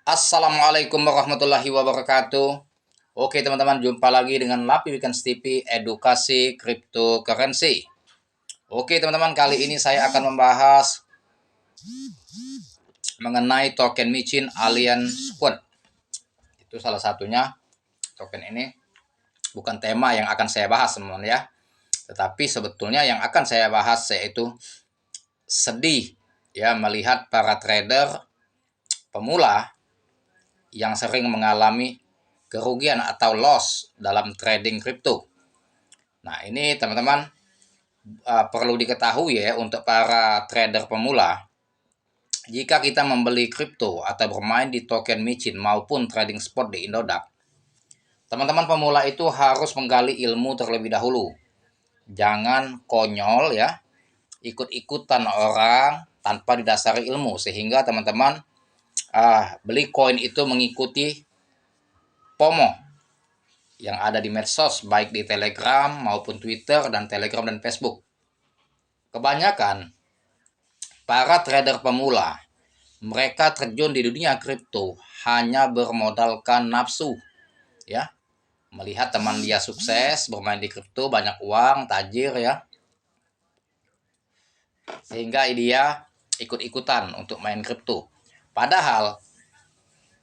Assalamualaikum warahmatullahi wabarakatuh. Oke teman-teman, jumpa lagi dengan Lapi Weekends TV Edukasi Cryptocurrency. Oke teman-teman, kali ini saya akan membahas mengenai token micin Alien Squad. Itu salah satunya token ini bukan tema yang akan saya bahas teman-teman ya. Tetapi sebetulnya yang akan saya bahas yaitu sedih ya melihat para trader pemula yang sering mengalami kerugian atau loss dalam trading kripto. Nah, ini teman-teman perlu diketahui ya untuk para trader pemula. Jika kita membeli kripto atau bermain di token micin maupun trading spot di Indodax, teman-teman pemula itu harus menggali ilmu terlebih dahulu. Jangan konyol ya, ikut-ikutan orang tanpa didasari ilmu sehingga teman-teman beli koin itu mengikuti FOMO yang ada di medsos, baik di Telegram maupun Twitter dan Telegram dan Facebook. Kebanyakan para trader pemula, mereka terjun di dunia kripto hanya bermodalkan nafsu, ya. Melihat teman dia sukses bermain di kripto, banyak uang, tajir ya. Sehingga dia ikut-ikutan untuk main kripto. Padahal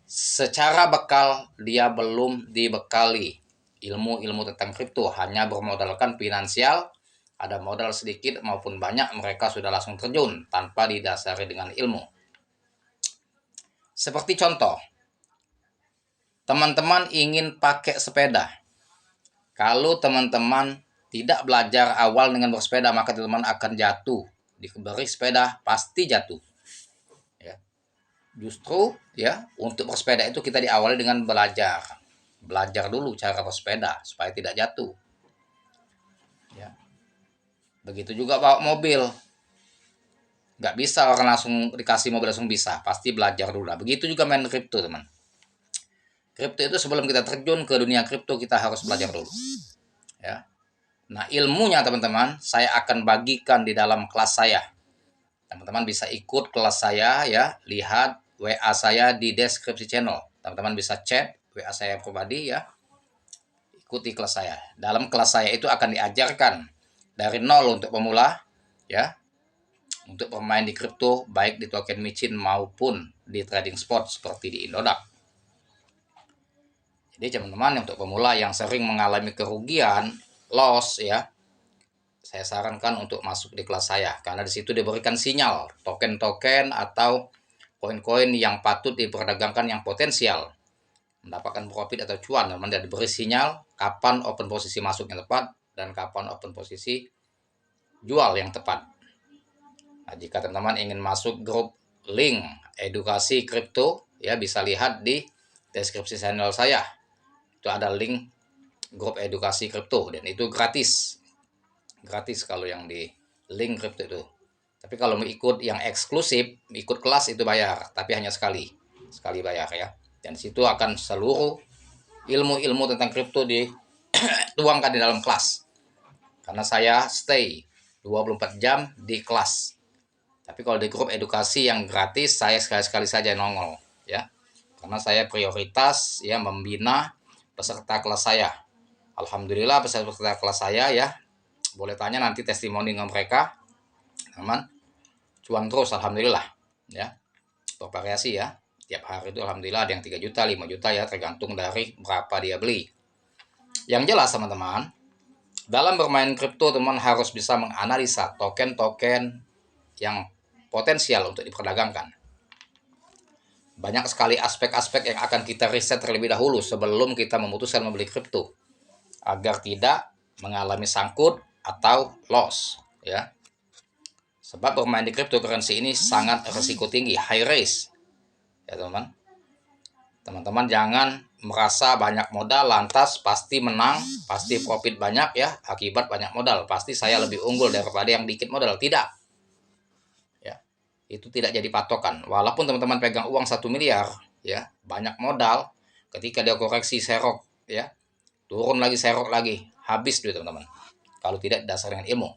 secara bekal dia belum dibekali ilmu-ilmu tentang kripto, hanya bermodalkan finansial, ada modal sedikit maupun banyak mereka sudah langsung terjun tanpa didasari dengan ilmu. Seperti contoh, teman-teman ingin pakai sepeda. Kalau teman-teman tidak belajar awal dengan bersepeda, maka teman-teman akan jatuh. Diberi sepeda pasti jatuh. Ya. Justru ya untuk bersepeda itu kita diawali dengan belajar. Belajar dulu cara bersepeda supaya tidak jatuh. Ya. Begitu juga bawa mobil. Nggak bisa orang langsung dikasih mobil langsung bisa. Pasti belajar dulu. Begitu juga main kripto teman. Kripto itu sebelum kita terjun ke dunia kripto kita harus belajar dulu. Ya. Nah ilmunya teman-teman saya akan bagikan di dalam kelas saya. Teman-teman bisa ikut kelas saya ya. Lihat WA saya di deskripsi channel. Teman-teman bisa chat WA saya pribadi ya. Ikuti kelas saya. Dalam kelas saya itu akan diajarkan dari nol untuk pemula ya. Untuk bermain di kripto baik di token micin maupun di trading spot seperti di Indodax. Jadi teman-teman untuk pemula yang sering mengalami kerugian, loss ya, saya sarankan untuk masuk di kelas saya karena di situ diberikan sinyal token-token atau koin-koin yang patut diperdagangkan yang potensial mendapatkan profit atau cuan. Teman diberi sinyal kapan open posisi masuk yang tepat dan kapan open posisi jual yang tepat. Nah, jika teman-teman ingin masuk grup link edukasi kripto ya bisa lihat di deskripsi channel saya. Itu ada link grup edukasi kripto dan itu gratis. Gratis kalau yang di link kripto itu. Tapi kalau mau ikut yang eksklusif, ikut kelas itu bayar, tapi hanya sekali. Sekali bayar ya. Dan di situ akan seluruh ilmu-ilmu tentang kripto dituangkan di dalam kelas. Karena saya stay 24 jam di kelas. Tapi kalau di grup edukasi yang gratis, saya sekali-sekali saja nongol ya. Karena saya prioritas ya membina peserta kelas saya. Alhamdulillah peserta kelas saya ya. Boleh tanya nanti testimoni dengan mereka. Teman, cuan terus alhamdulillah ya. Bervariasi ya. Tiap hari itu alhamdulillah ada yang 3 juta, 5 juta ya tergantung dari berapa dia beli. Yang jelas teman-teman, dalam bermain kripto teman harus bisa menganalisa token-token yang potensial untuk diperdagangkan. Banyak sekali aspek-aspek yang akan kita riset terlebih dahulu sebelum kita memutuskan membeli kripto agar tidak mengalami sangkut atau loss ya. Sebab bermain di cryptocurrency ini sangat risiko tinggi, high risk. Ya, teman. Teman-teman jangan merasa banyak modal lantas pasti menang, pasti profit banyak ya, akibat banyak modal. Pasti saya lebih unggul daripada yang dikit modal. Tidak. Ya. Itu tidak jadi patokan. Walaupun teman-teman pegang uang 1 miliar, ya, banyak modal, ketika dia koreksi serok, ya, turun lagi serok lagi, habis duit teman-teman. Kalau tidak dasar dengan ilmu.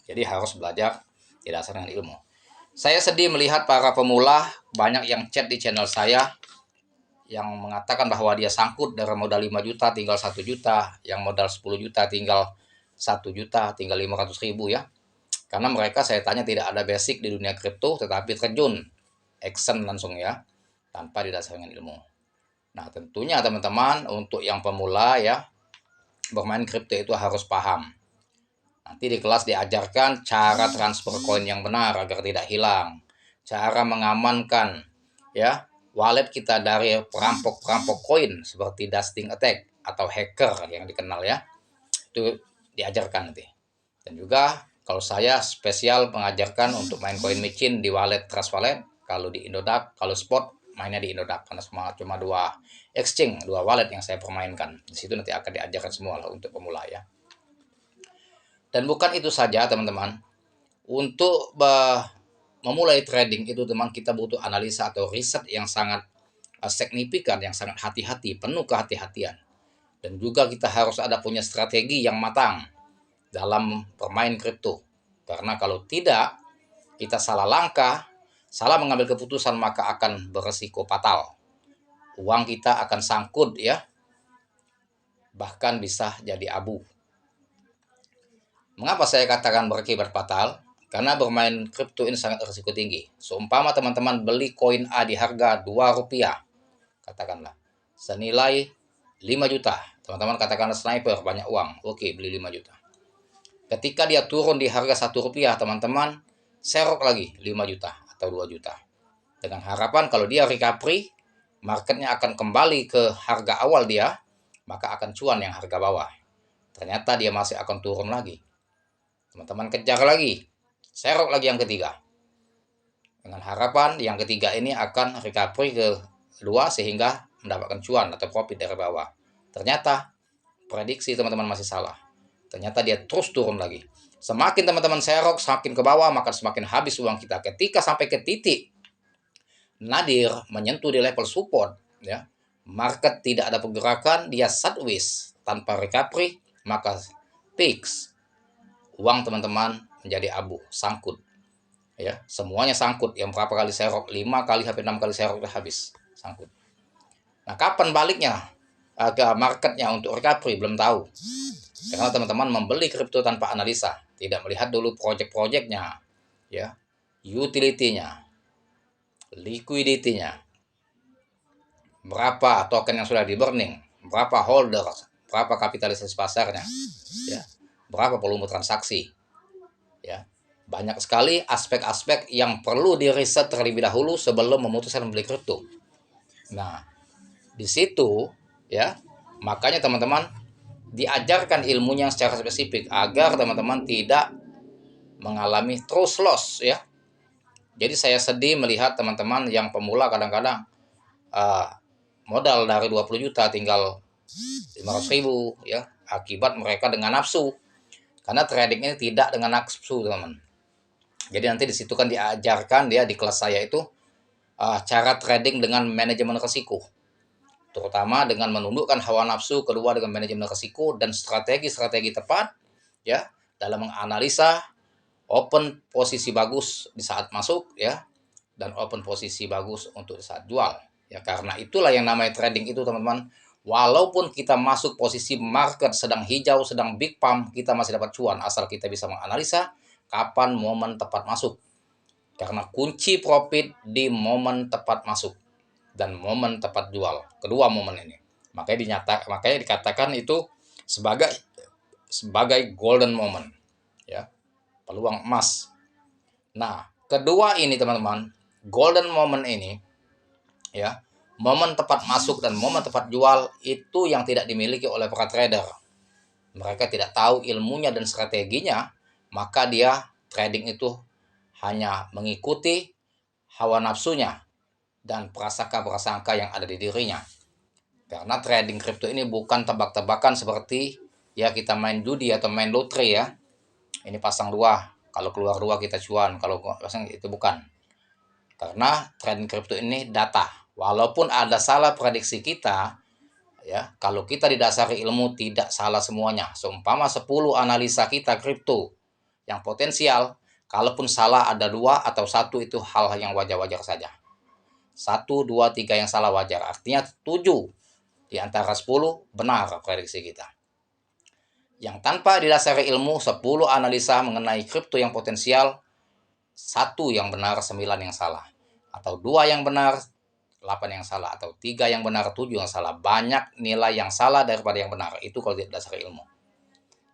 Jadi harus belajar tidak dasar dengan ilmu. Saya sedih melihat para pemula banyak yang chat di channel saya yang mengatakan bahwa dia sangkut dari modal 5 juta tinggal 1 juta, yang modal 10 juta tinggal 1 juta, tinggal 500.000 ya. Karena mereka saya tanya tidak ada basic di dunia kripto, tetapi terjun action langsung ya, tanpa didasari dengan ilmu. Nah tentunya teman-teman untuk yang pemula ya, bermain kripto itu harus paham. Nanti di kelas diajarkan cara transfer koin yang benar agar tidak hilang, cara mengamankan ya wallet kita dari perampok-perampok koin seperti dusting attack atau hacker yang dikenal ya. Itu diajarkan nanti. Dan juga kalau saya spesial mengajarkan untuk main koin micin di wallet Trust Wallet, kalau di Indodax, kalau spot mainnya di Indodax karena cuma dua exchange, dua wallet yang saya permainkan. Di situ nanti akan diajarkan semua lah untuk pemula ya. Dan bukan itu saja teman-teman. Untuk memulai trading itu teman kita butuh analisa atau riset yang sangat signifikan, yang sangat hati-hati, penuh kehati-hatian. Dan juga kita harus ada punya strategi yang matang dalam bermain kripto. Karena kalau tidak, kita salah langkah, salah mengambil keputusan maka akan beresiko fatal. Uang kita akan sangkut ya, bahkan bisa jadi abu. Mengapa saya katakan berakibat fatal? Karena bermain kripto ini sangat risiko tinggi. Seumpama teman-teman beli koin A di harga Rp2, katakanlah, senilai 5 juta. Teman-teman katakanlah sniper, banyak uang. Oke, beli 5 juta. Ketika dia turun di harga Rp1, teman-teman serok lagi 5 juta atau 2 juta. Dengan harapan kalau dia recovery, marketnya akan kembali ke harga awal dia, maka akan cuan yang harga bawah. Ternyata dia masih akan turun lagi. Teman-teman kejar lagi, serok lagi yang ketiga. Dengan harapan yang ketiga ini akan recovery ke kedua sehingga mendapatkan cuan atau profit dari bawah. Ternyata prediksi teman-teman masih salah. Ternyata dia terus turun lagi. Semakin teman-teman serok, semakin ke bawah, maka semakin habis uang kita. Ketika sampai ke titik nadir menyentuh di level support, ya, market tidak ada pergerakan, dia sideways tanpa recovery, maka fix uang teman-teman menjadi abu, sangkut. Ya, semuanya sangkut. Yang berapa kali serok, 5 kali sampai 6 kali serok udah habis, sangkut. Nah, kapan baliknya ke marketnya untuk recovery belum tahu. Karena teman-teman membeli kripto tanpa analisa, tidak melihat dulu project-projectnya, ya, utility-nya, liquidity-nya, berapa token yang sudah di burning, berapa holder, berapa kapitalisasi pasarnya, ya, berapa volume transaksi, ya. Banyak sekali aspek-aspek yang perlu diriset terlebih dahulu sebelum memutuskan membeli kripto. Nah, di situ ya, makanya teman-teman diajarkan ilmunya secara spesifik agar teman-teman tidak mengalami trust loss ya. Jadi saya sedih melihat teman-teman yang pemula kadang-kadang modal dari 20 juta tinggal 500.000 ya, akibat mereka dengan nafsu. Karena trading ini tidak dengan nafsu teman-teman. Jadi nanti di situ kan diajarkan dia di kelas saya itu cara trading dengan manajemen risiko. Terutama dengan menundukkan hawa nafsu, kedua dengan manajemen risiko dan strategi-strategi tepat ya dalam menganalisa open posisi bagus di saat masuk ya, dan open posisi bagus untuk di saat jual ya. Karena itulah yang namanya trading itu teman-teman, walaupun kita masuk posisi market sedang hijau, sedang big pump, kita masih dapat cuan asal kita bisa menganalisa kapan momen tepat masuk. Karena kunci profit di momen tepat masuk dan momen tepat jual, kedua momen ini. Makanya dikatakan itu sebagai golden moment ya, peluang emas. Nah, kedua ini teman-teman, golden moment ini ya, momen tepat masuk dan momen tepat jual itu yang tidak dimiliki oleh para trader. Mereka tidak tahu ilmunya dan strateginya, maka dia trading itu hanya mengikuti hawa nafsunya dan prasangka-prasangka yang ada di dirinya. Karena trading kripto ini bukan tebak-tebakan seperti ya kita main judi atau main lotre ya. Ini pasang 2, kalau keluar 2 kita cuan, kalau pasang itu bukan. Karena trading kripto ini data. Walaupun ada salah prediksi kita, ya, kalau kita didasari ilmu tidak salah semuanya. Seumpama 10 analisa kita kripto yang potensial, kalaupun salah ada 2 atau 1 itu hal yang wajar-wajar saja. 1, 2, 3 yang salah wajar. Artinya 7 di antara 10 benar prediksi kita. Yang tanpa didasari ilmu, 10 analisa mengenai kripto yang potensial, 1 yang benar, 9 yang salah. Atau 2 yang benar, 8 yang salah. Atau 3 yang benar, 7 yang salah. Banyak nilai yang salah daripada yang benar. Itu kalau tidak didasari ilmu.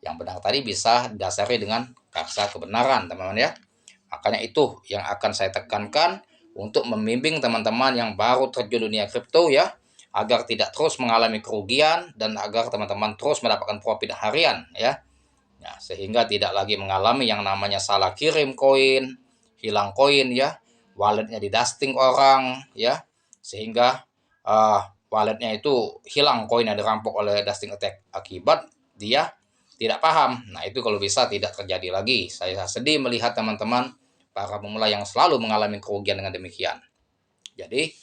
Yang benar tadi bisa didasari dengan karsa kebenaran, teman-teman ya. Makanya itu yang akan saya tekankan untuk membimbing teman-teman yang baru terjun dunia kripto ya, agar tidak terus mengalami kerugian dan agar teman-teman terus mendapatkan profit harian ya. Nah, sehingga tidak lagi mengalami yang namanya salah kirim koin, hilang koin ya, walletnya di dusting orang ya, sehingga walletnya itu hilang, koinnya dirampok oleh dusting attack akibat dia tidak paham. Nah, itu kalau bisa tidak terjadi lagi. Saya sedih melihat teman-teman para pemula yang selalu mengalami kerugian dengan demikian. Jadi,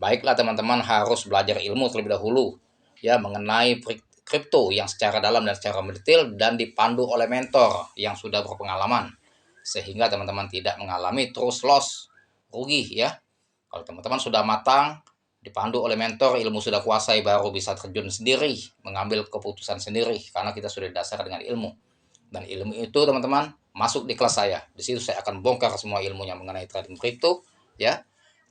baiklah teman-teman harus belajar ilmu terlebih dahulu ya mengenai kripto yang secara dalam dan secara mendetail dan dipandu oleh mentor yang sudah berpengalaman sehingga teman-teman tidak mengalami terus loss, rugi ya. Kalau teman-teman sudah matang, dipandu oleh mentor, ilmu sudah kuasai, baru bisa terjun sendiri, mengambil keputusan sendiri karena kita sudah dasar dengan ilmu. Dan ilmu itu teman-teman masuk di kelas saya. Di situ saya akan bongkar semua ilmunya mengenai trading kripto ya.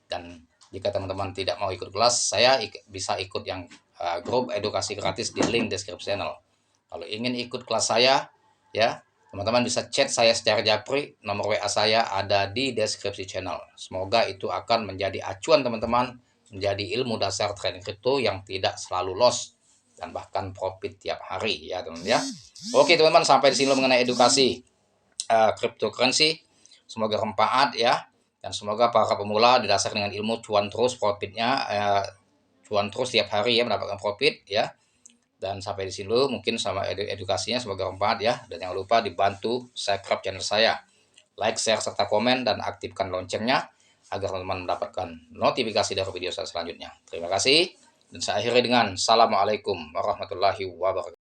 Dan jika teman-teman tidak mau ikut kelas, saya bisa ikut yang grup edukasi gratis di link deskripsi channel. Kalau ingin ikut kelas saya, ya teman-teman bisa chat saya secara japri. Nomor WA saya ada di deskripsi channel. Semoga itu akan menjadi acuan teman-teman, menjadi ilmu dasar trading kripto yang tidak selalu loss dan bahkan profit tiap hari ya teman-teman ya. Oke teman-teman, sampai di sini mengenai edukasi cryptocurrency. Semoga bermanfaat ya. Dan semoga para pemula didasarkan dengan ilmu cuan terus profitnya, cuan terus tiap hari ya, mendapatkan profit ya. Dan sampai di sini dulu mungkin sama edukasinya, semoga bermanfaat ya. Dan jangan lupa dibantu subscribe channel saya, like, share, serta komen, dan aktifkan loncengnya agar teman-teman mendapatkan notifikasi dari video saya selanjutnya. Terima kasih, dan saya akhiri dengan Assalamualaikum warahmatullahi wabarakatuh.